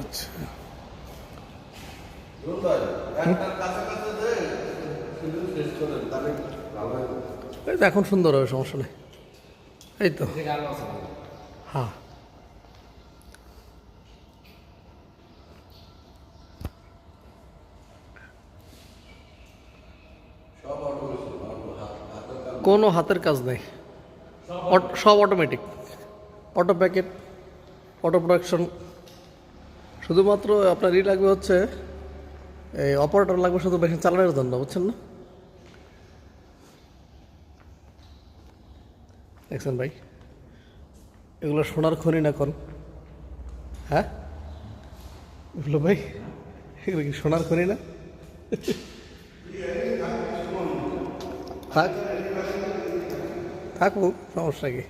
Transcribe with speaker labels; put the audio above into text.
Speaker 1: আচ্ছা এই তো এখন সুন্দর হবে, সমস্যা নেই। এই তো হ্যাঁ কোনো হাতের কাজ নেই, সব automatic, auto packet, auto production. শুধুমাত্র আপনার লাগবে হচ্ছে এই অপারেটর লাগবে শুধু মেশিন চালানোর জন্য, বুঝছেন না? দেখছেন ভাই, এগুলো সোনার খনি না কোন? হ্যাঁ এগুলো ভাই, এগুলো কি সোনার খনি না? থাক থাকুক, সমস্যা কি?